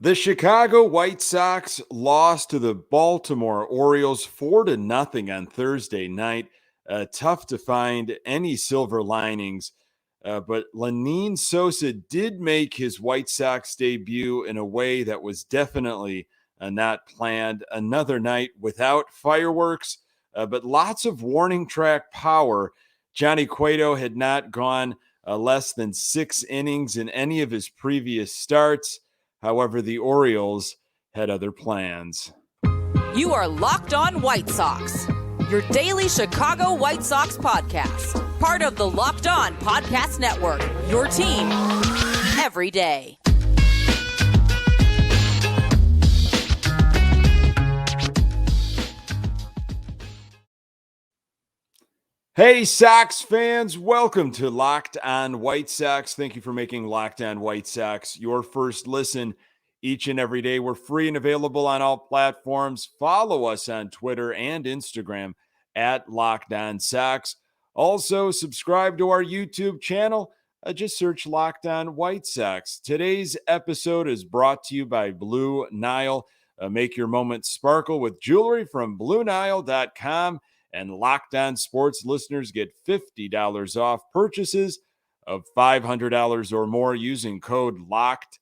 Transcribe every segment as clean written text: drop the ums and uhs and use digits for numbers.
The Chicago White Sox lost to the Baltimore Orioles 4-0 on Thursday night. Tough to find any silver linings, but Lenyn Sosa did make his White Sox debut in a way that was definitely not planned. Another night without fireworks, but lots of warning track power. Johnny Cueto had not gone less than 6 innings in any of his previous starts. However, the Orioles had other plans. You are Locked On White Sox, your daily Chicago White Sox podcast. Part of the Locked On Podcast Network, your team every day. Hey, Sox fans, welcome to Locked On White Sox. Thank you for making Locked On White Sox your first listen each and every day. We're free and available on all platforms. Follow us on Twitter and Instagram at Locked On Sox. Also, subscribe to our YouTube channel. Just search Locked On White Sox. Today's episode is brought to you by Blue Nile. Make your moment sparkle with jewelry from BlueNile.com. And Locked On Sports listeners get $50 off purchases of $500 or more using code LOCKED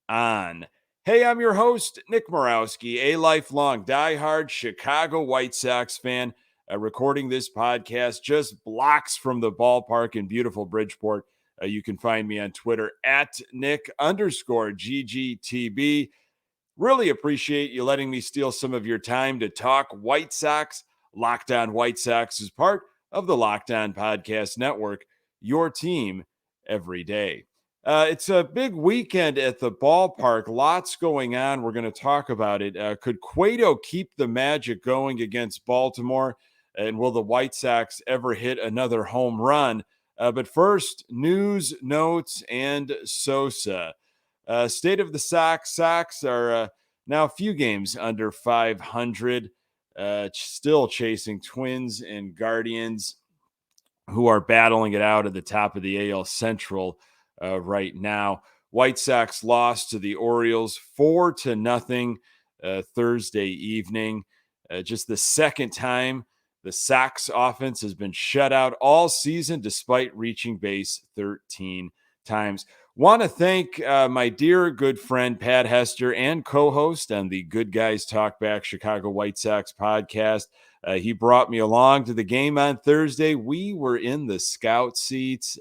ON. Hey, I'm your host, Nick Morawski, a lifelong diehard Chicago White Sox fan, recording this podcast just blocks from the ballpark in beautiful Bridgeport. You can find me on Twitter at Nick_GGTB. Really appreciate you letting me steal some of your time to talk White Sox. Locked On White Sox is part of the Locked On Podcast Network, your team every day. It's a big weekend at the ballpark. Lots going on. We're going to talk about it. Could Cueto keep the magic going against Baltimore? And will the White Sox ever hit another home run? But first, news, notes, and Sosa. State of the Sox. Sox are now a few games under 500. Still chasing Twins and Guardians, who are battling it out at the top of the AL Central right now. White Sox lost to the Orioles 4-0 Thursday evening. Just the second time the Sox offense has been shut out all season, despite reaching base 13 times. Want to thank my dear good friend Pat Hester and co-host on the Good Guys Talk Back Chicago White Sox podcast. He brought me along to the game on Thursday. We were in the scout seats.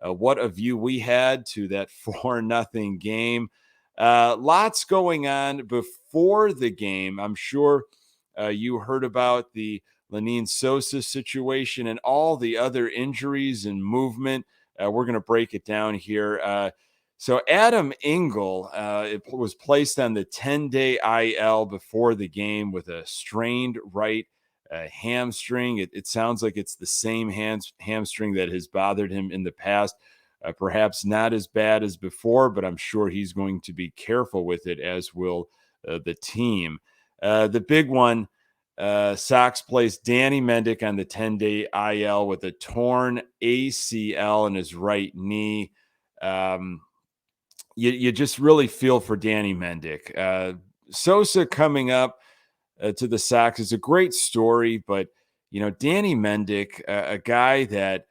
What a view we had to that 4-0 game. Lots going on before the game. I'm sure you heard about the Lenyn Sosa situation and all the other injuries and movement. We're going to break it down here. So Adam Engel was placed on the 10-day IL before the game with a strained right hamstring. It sounds like it's the same hamstring that has bothered him in the past. Perhaps not as bad as before, but I'm sure he's going to be careful with it, as will the team. The big one, Sox placed Danny Mendick on the 10-day IL with a torn ACL in his right knee. You just really feel for Danny Mendick. Sosa coming up to the Sox is a great story, but Danny Mendick, a guy that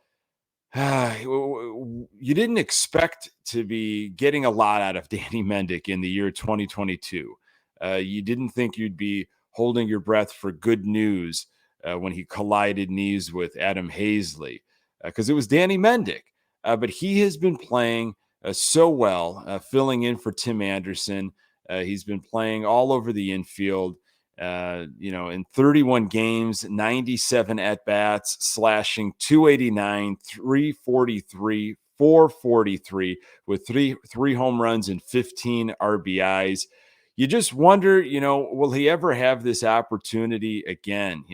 you didn't expect to be getting a lot out of Danny Mendick in the year 2022. You didn't think you'd be holding your breath for good news when he collided knees with Adam Hazley, because it was Danny Mendick. But he has been playing so well, filling in for Tim Anderson. He's been playing all over the infield, in 31 games, 97 at-bats, slashing 289, 343, 443 with three home runs and 15 RBIs. You just wonder, will he ever have this opportunity again?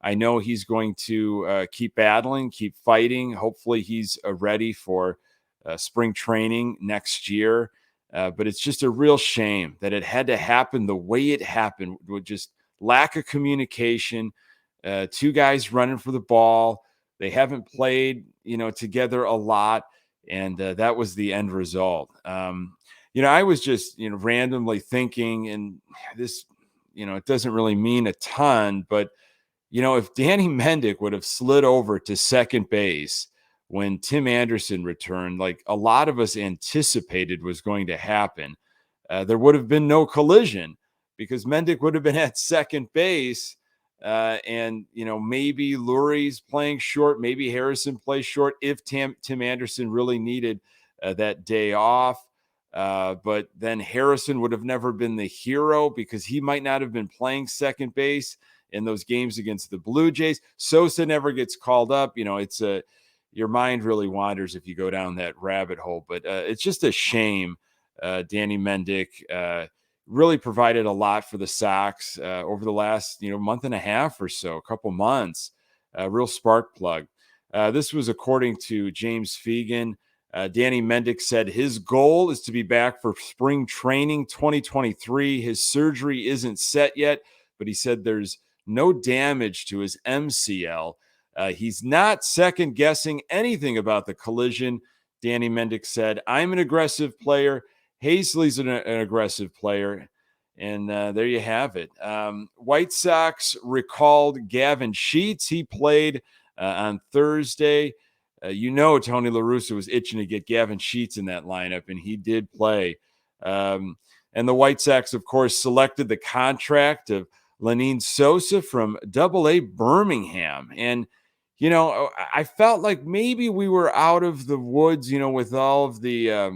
I know he's going to keep battling, keep fighting. Hopefully he's ready for spring training next year. But it's just a real shame that it had to happen the way it happened, with just lack of communication. Two guys running for the ball. They haven't played, together a lot. And that was the end result. I was just, randomly thinking, and this, it doesn't really mean a ton, but, if Danny Mendick would have slid over to second base when Tim Anderson returned, like a lot of us anticipated was going to happen, there would have been no collision because Mendick would have been at second base. And, maybe Lurie's playing short, maybe Harrison plays short if Tim Anderson really needed that day off. But then Harrison would have never been the hero because he might not have been playing second base in those games against the Blue Jays. Sosa never gets called up. It's your mind really wanders if you go down that rabbit hole. But it's just a shame. Danny Mendick really provided a lot for the Sox over the last month and a half or so, a couple months. Real spark plug. This was according to James Fegan. Danny Mendick said his goal is to be back for spring training 2023. His surgery isn't set yet, but he said there's no damage to his MCL. He's not second guessing anything about the collision. Danny Mendick said, "I'm an aggressive player. Hazley's an aggressive player." And there you have it. White Sox recalled Gavin Sheets. He played on Thursday. Tony La Russa was itching to get Gavin Sheets in that lineup, and he did play. And the White Sox, of course, selected the contract of Lenyn Sosa from AA Birmingham. And, I felt like maybe we were out of the woods, with all of the,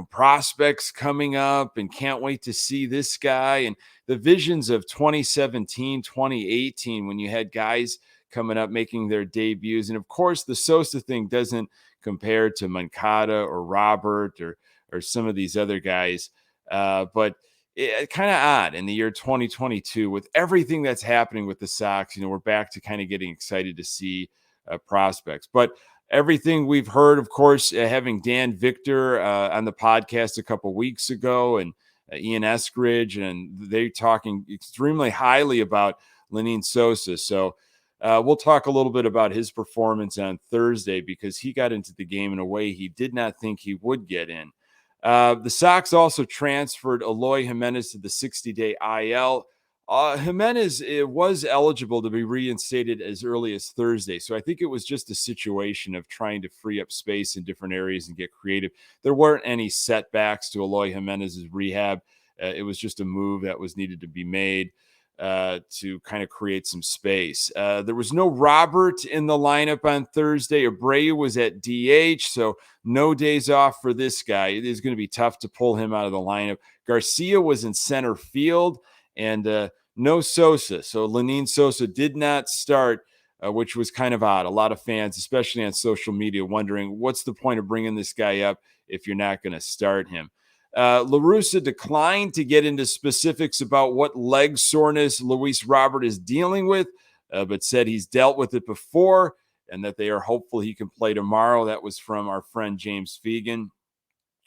prospects coming up and can't wait to see this guy. And the visions of 2017, 2018, when you had guys coming up making their debuts. And of course, the Sosa thing doesn't compare to Moncada or Robert or some of these other guys. But it's kind of odd in the year 2022 with everything that's happening with the Sox. We're back to kind of getting excited to see prospects. But everything we've heard, of course, having Dan Victor on the podcast a couple weeks ago and Ian Eskridge, and they're talking extremely highly about Lenyn Sosa. So we'll talk a little bit about his performance on Thursday because he got into the game in a way he did not think he would get in. The Sox also transferred Eloy Jimenez to the 60-day IL. Jimenez was eligible to be reinstated as early as Thursday. So I think it was just a situation of trying to free up space in different areas and get creative. There weren't any setbacks to Eloy Jimenez's rehab. It was just a move that was needed to be made to kind of create some space. There was no Robert in the lineup on Thursday. Abreu was at DH, so no days off for this guy. It is going to be tough to pull him out of the lineup. Garcia was in center field, and no Sosa. So Lenyn Sosa did not start, which was kind of odd. A lot of fans, especially on social media, wondering what's the point of bringing this guy up if you're not going to start him. La Russa declined to get into specifics about what leg soreness Luis Robert is dealing with, but said he's dealt with it before and that they are hopeful he can play tomorrow. That was from our friend James Fegan.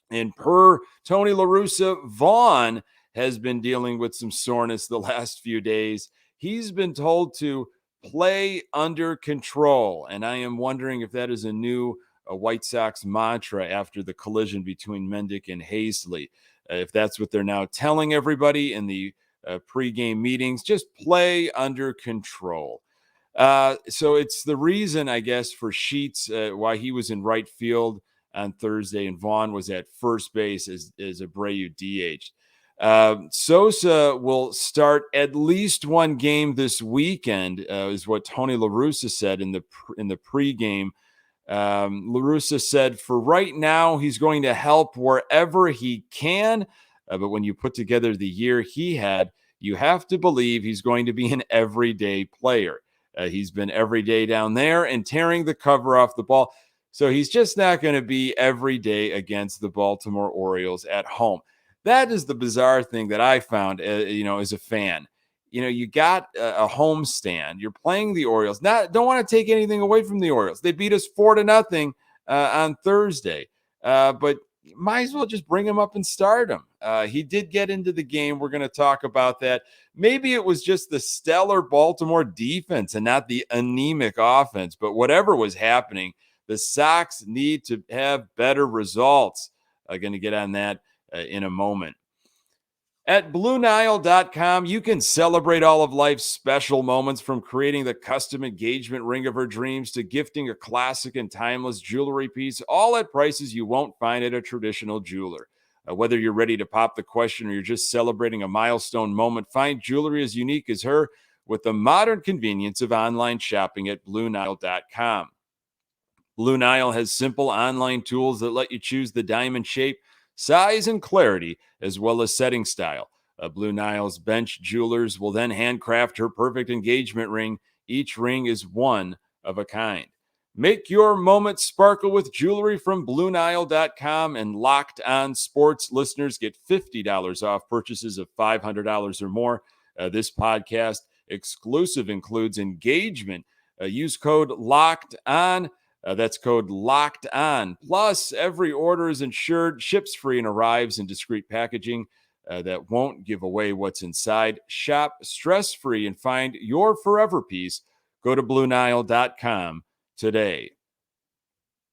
And per Tony La Russa, Vaughn has been dealing with some soreness the last few days. He's been told to play under control, and I am wondering if that is a new White Sox mantra after the collision between Mendick and Hazley. If that's what they're now telling everybody in the pregame meetings, just play under control. So it's the reason, I guess, for Sheets, why he was in right field on Thursday and Vaughn was at first base as Abreu DH'd. Sosa will start at least one game this weekend, is what Tony La Russa said in the pregame. La Russa said, for right now, he's going to help wherever he can. But when you put together the year he had, you have to believe he's going to be an everyday player. He's been every day down there and tearing the cover off the ball. So he's just not going to be every day against the Baltimore Orioles at home. That is the bizarre thing that I found, as a fan. You got a home stand. You're playing the Orioles. Don't want to take anything away from the Orioles. They beat us 4-0 on Thursday. But might as well just bring him up and start him. He did get into the game. We're going to talk about that. Maybe it was just the stellar Baltimore defense and not the anemic offense. But whatever was happening, the Sox need to have better results. Going to get on that in a moment. At BlueNile.com, you can celebrate all of life's special moments, from creating the custom engagement ring of her dreams to gifting a classic and timeless jewelry piece, all at prices you won't find at a traditional jeweler. Whether you're ready to pop the question or you're just celebrating a milestone moment, find jewelry as unique as her with the modern convenience of online shopping at BlueNile.com. Blue Nile has simple online tools that let you choose the diamond shape, size, and clarity, as well as setting style. Blue Nile's bench jewelers will then handcraft her perfect engagement ring. Each ring is one of a kind. Make your moment sparkle with jewelry from BlueNile.com, and Locked On Sports listeners get $50 off purchases of $500 or more. This podcast exclusive includes engagement. Use code Locked On. That's code Locked On. Plus, every order is insured, ships free, and arrives in discreet packaging that won't give away what's inside. Shop stress-free and find your forever piece. Go to BlueNile.com today.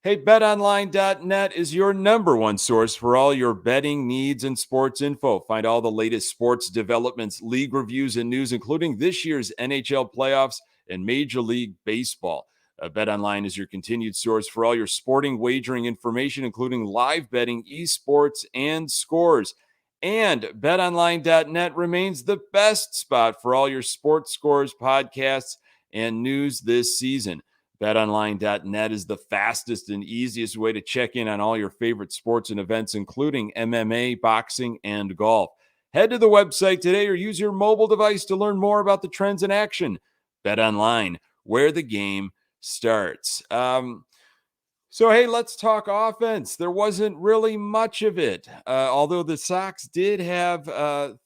Hey, BetOnline.net is your number one source for all your betting needs and sports info. Find all the latest sports developments, league reviews, and news, including this year's NHL playoffs and Major League Baseball. BetOnline is your continued source for all your sporting wagering information, including live betting, esports, and scores. And BetOnline.net remains the best spot for all your sports scores, podcasts, and news this season. BetOnline.net is the fastest and easiest way to check in on all your favorite sports and events, including MMA, boxing, and golf. Head to the website today or use your mobile device to learn more about the trends in action. BetOnline, where the game starts. So, hey, let's talk offense. There wasn't really much of it, although the Sox did have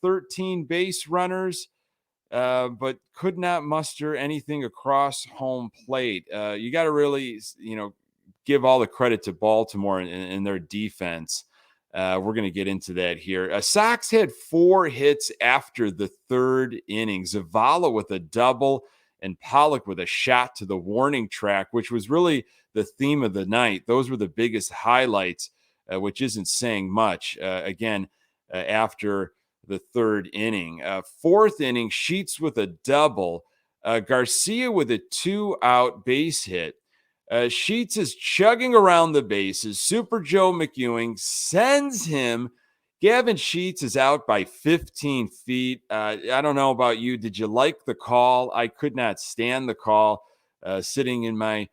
13 base runners, but could not muster anything across home plate. You got to really, give all the credit to Baltimore and their defense. We're going to get into that here. Sox had 4 hits after the third inning. Zavala with a double, and Pollock with a shot to the warning track, which was really the theme of the night. Those were the biggest highlights, which isn't saying much. After the third inning. Fourth inning, Sheets with a double. Garcia with a 2-out base hit. Sheets is chugging around the bases. Super Joe McEwing sends him. Gavin Sheets is out by 15 feet. I don't know about you. Did you like the call? I could not stand the call. Sitting in my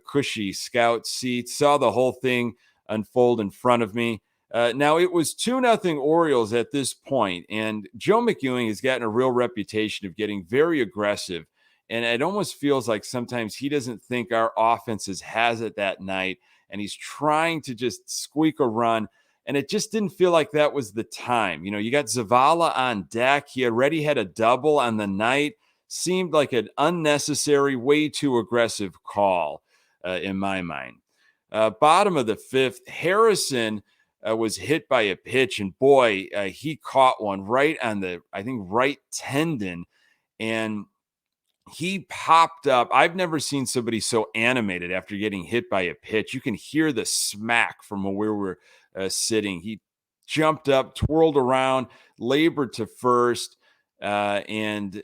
cushy scout seat, saw the whole thing unfold in front of me. Now, it was 2-0 Orioles at this point, and Joe McEwing has gotten a real reputation of getting very aggressive, and it almost feels like sometimes he doesn't think our offense has it that night, and he's trying to just squeak a run. And it just didn't feel like that was the time. You got Zavala on deck. He already had a double on the night. Seemed like an unnecessary, way too aggressive call in my mind. Bottom of the fifth, Harrison was hit by a pitch. And boy, he caught one right on the, right tendon. And he popped up. I've never seen somebody so animated after getting hit by a pitch. You can hear the smack from where we're sitting. He jumped up, twirled around, labored to first, and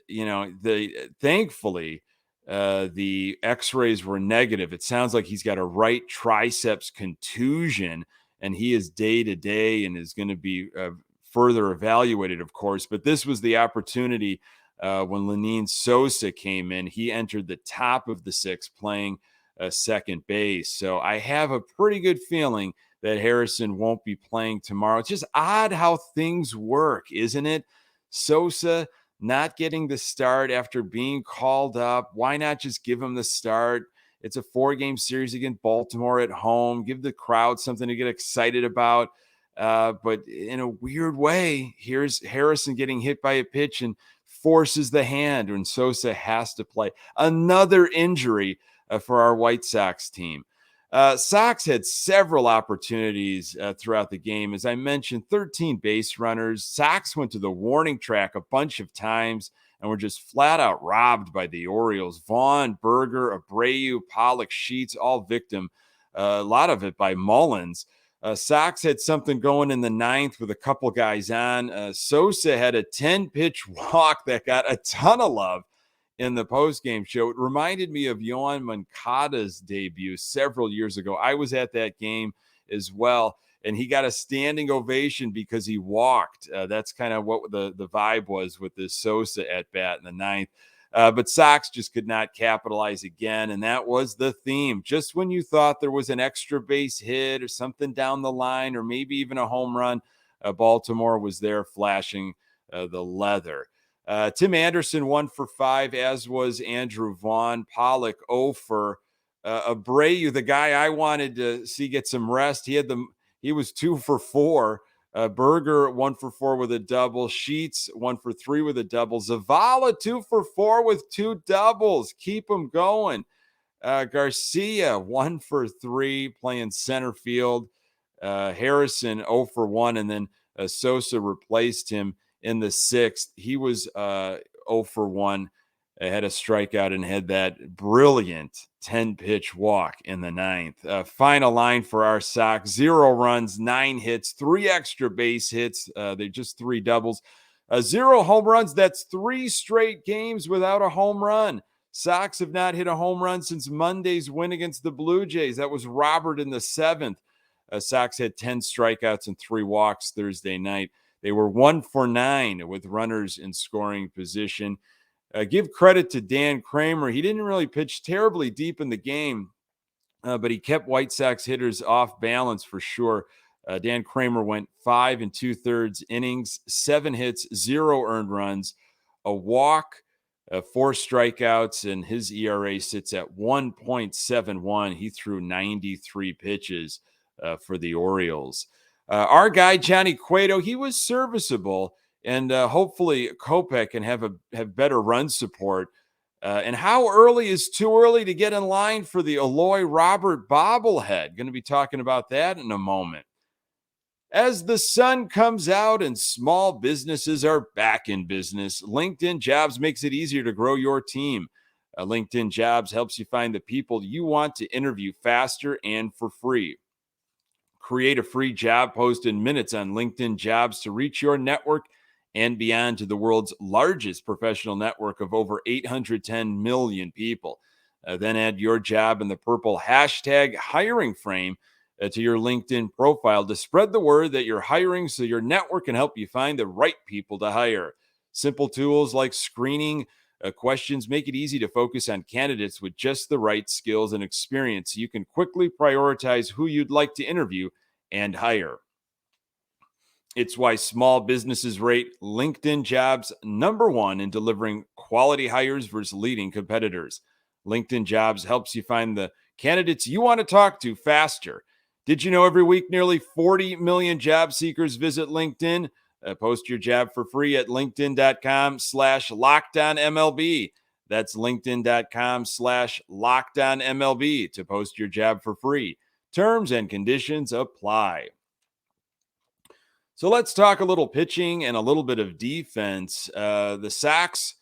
thankfully the X-rays were negative. It sounds like he's got a right triceps contusion, and he is day to day and is going to be further evaluated, of course. But this was the opportunity when Lenyn Sosa came in. He entered the top of the sixth, playing second base. So I have a pretty good feeling that Harrison won't be playing tomorrow. It's just odd how things work, isn't it? Sosa not getting the start after being called up. Why not just give him the start? It's a 4-game series against Baltimore at home. Give the crowd something to get excited about. But in a weird way, here's Harrison getting hit by a pitch and forces the hand when Sosa has to play. Another injury for our White Sox team. Sox had several opportunities throughout the game. As I mentioned, 13 base runners. Sox went to the warning track a bunch of times and were just flat out robbed by the Orioles. Vaughn, Berger, Abreu, Pollock, Sheets, all victim. A lot of it by Mullins. Sox had something going in the ninth with a couple guys on. Sosa had a 10-pitch walk that got a ton of love in the postgame show. It reminded me of Yoán Moncada's debut several years ago. I was at that game as well, and he got a standing ovation because he walked. That's kind of what the vibe was with this Sosa at bat in the ninth. But Sox just could not capitalize again, and that was the theme. Just when you thought there was an extra base hit or something down the line, or maybe even a home run, Baltimore was there flashing the leather. Tim Anderson 1 for 5, as was Andrew Vaughn. Pollock 0 for Abreu, the guy I wanted to see get some rest. He was 2 for 4. Berger 1 for 4 with a double. Sheets 1 for 3 with a double. Zavala 2 for 4 with 2 doubles. Keep them going. Garcia 1 for 3 playing center field. Harrison 0 for 1, and then Sosa replaced him in the 6th. He was 0 for 1. Had a strikeout and had that brilliant 10-pitch walk in the 9th. Final line for our Sox: 0 runs, 9 hits, 3 extra base hits. They're just 3 doubles. 0 home runs. That's 3 straight games without a home run. Sox have not hit a home run since Monday's win against the Blue Jays. That was Robert in the 7th. Sox had 10 strikeouts and 3 walks Thursday night. They were 1 for 9 with runners in scoring position. Give credit to Dan Kramer. He didn't really pitch terribly deep in the game, but he kept White Sox hitters off balance for sure. Dan Kramer went 5 2/3 innings, 7 hits, 0 earned runs, a walk, 4 strikeouts, and his ERA sits at 1.71. He threw 93 pitches for the Orioles. Our guy, Johnny Cueto, he was serviceable. And hopefully Kopech can have better run support. And how early is too early to get in line for the Eloy Robert bobblehead? Going to be talking about that in a moment. As the sun comes out and small businesses are back in business, LinkedIn Jobs makes it easier to grow your team. LinkedIn Jobs helps you find the people you want to interview faster and for free. Create a free job post in minutes on LinkedIn Jobs to reach your network and beyond to the world's largest professional network of over 810 million people. Then add your job in the purple hashtag hiring frame to your LinkedIn profile to spread the word that you're hiring so your network can help you find the right people to hire. Simple tools like screening questions make it easy to focus on candidates with just the right skills and experience so you can quickly prioritize who you'd like to interview and hire. It's why small businesses rate LinkedIn Jobs #1 in delivering quality hires versus leading competitors. LinkedIn Jobs helps you find the candidates you want to talk to faster. Did you know every week nearly 40 million job seekers visit LinkedIn? Post your job for free at linkedin.com/LockedOnMLB. That's linkedin.com/LockedOnMLB to post your job for free. Terms and conditions apply. So let's talk a little pitching and a little bit of defense. The Sox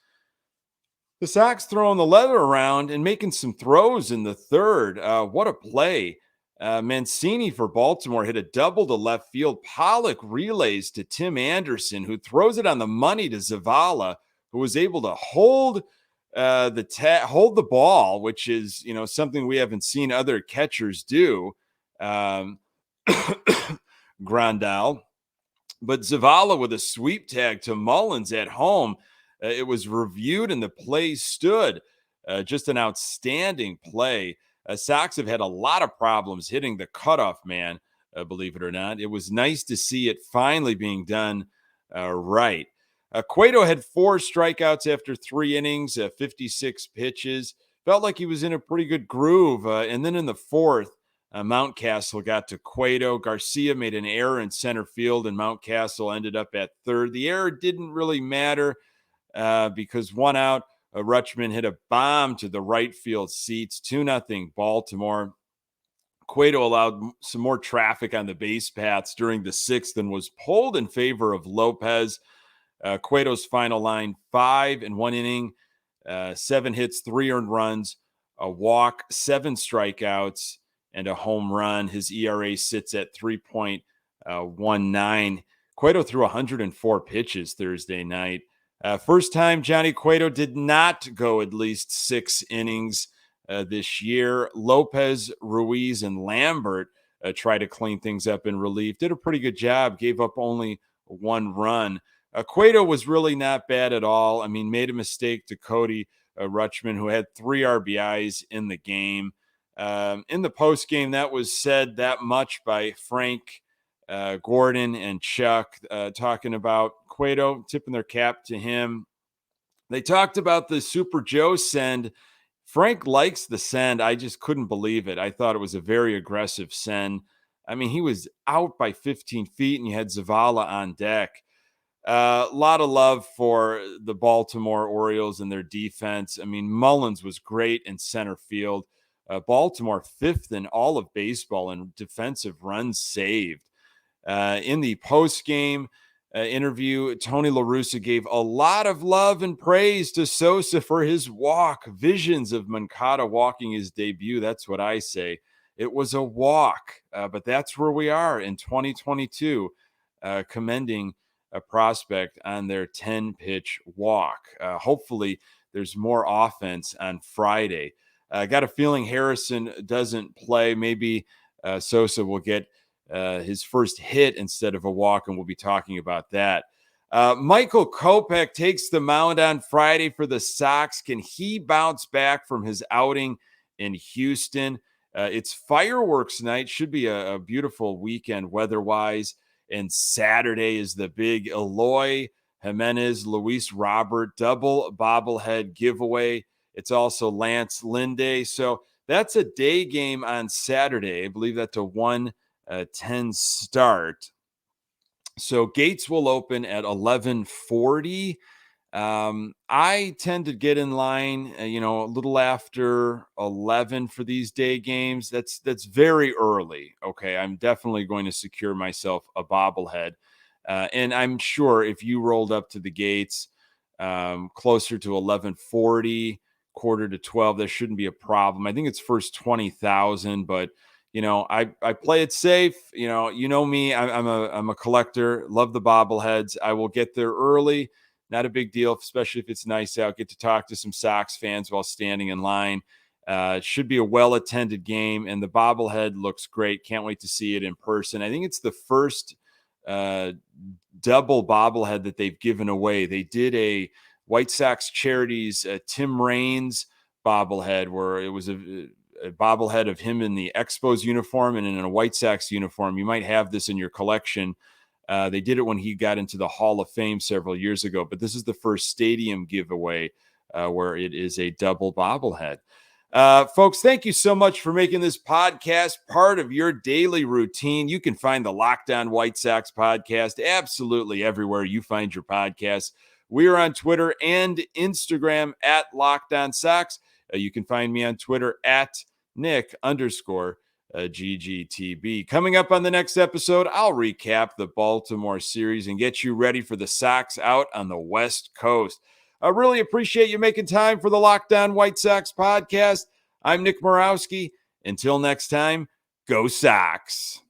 throwing the leather around and making some throws in the 3rd. What a play. Mancini for Baltimore hit a double to left field. Pollock relays to Tim Anderson, who throws it on the money to Zavala, who was able to hold the ball, which is, something we haven't seen other catchers do. Grandal. But Zavala with a sweep tag to Mullins at home. It was reviewed and the play stood. Just an outstanding play. Sox have had a lot of problems hitting the cutoff man, believe it or not. It was nice to see it finally being done right. Cueto had 4 strikeouts after 3 innings, 56 pitches. Felt like he was in a pretty good groove. And then in the 4th, Mountcastle got to Cueto. Garcia made an error in center field, and Mountcastle ended up at 3rd. The error didn't really matter because 1 out, Rutschman hit a bomb to the right field seats, 2-0 Baltimore. Cueto allowed some more traffic on the base paths during the 6th and was pulled in favor of Lopez. Cueto's final line: 5 in 1 inning, 7 hits, 3 earned runs, a walk, 7 strikeouts, and a home run. His ERA sits at 3.19. Cueto threw 104 pitches Thursday night. First time Johnny Cueto did not go at least 6 innings this year. Lopez, Ruiz, and Lambert tried to clean things up in relief. Did a pretty good job. Gave up only 1 run. Cueto was really not bad at all. I mean, made a mistake to Cody Rutschman, who had 3 RBIs in the game. In the post game, that was said that much by Frank, Gordon, and Chuck, talking about Cueto, tipping their cap to him. They talked about the Super Joe send. Frank likes the send. I just couldn't believe it. I thought it was a very aggressive send. I mean, he was out by 15 feet, and you had Zavala on deck. A lot of love for the Baltimore Orioles and their defense. I mean, Mullins was great in center field. Baltimore 5th in all of baseball in defensive runs saved. In the post-game interview, Tony La Russa gave a lot of love and praise to Sosa for his walk. Visions of Moncada walking his debut. That's what I say. It was a walk, but that's where we are in 2022, commending a prospect on their 10-pitch walk. Hopefully, there's more offense on Friday. I got a feeling Harrison doesn't play. Maybe Sosa will get his first hit instead of a walk, and we'll be talking about that. Michael Kopech takes the mound on Friday for the Sox. Can he bounce back from his outing in Houston? It's fireworks night. Should be a beautiful weekend weather-wise. And Saturday is the big Eloy Jimenez, Luis Robert double bobblehead giveaway. It's also Lance Lynn Day. So that's a day game on Saturday. I believe that's a 1:10 start. So gates will open at 11:40. I tend to get in line, a little after 11 for these day games. That's very early. Okay, I'm definitely going to secure myself a bobblehead, and I'm sure if you rolled up to the gates closer to 11:40, quarter to 12, there shouldn't be a problem. I think it's first 20,000, but I play it safe. You know me. I'm a collector. Love the bobbleheads. I will get there early. Not a big deal, especially if it's nice out. Get to talk to some Sox fans while standing in line. It should be a well-attended game, and the bobblehead looks great. Can't wait to see it in person. I think it's the first double bobblehead that they've given away. They did a White Sox Charities Tim Raines bobblehead where it was a bobblehead of him in the Expos uniform and in a White Sox uniform. You might have this in your collection. They did it when he got into the Hall of Fame several years ago, but this is the first stadium giveaway where it is a double bobblehead. Folks, thank you so much for making this podcast part of your daily routine. You can find the Locked On White Sox podcast absolutely everywhere you find your podcasts. We are on Twitter and Instagram at Locked On Sox. You can find me on Twitter at Nick_GGTB. Coming up on the next episode, I'll recap the Baltimore series and get you ready for the Sox out on the West Coast. I really appreciate you making time for the Locked On White Sox podcast. I'm Nick Morawski. Until next time, go Sox.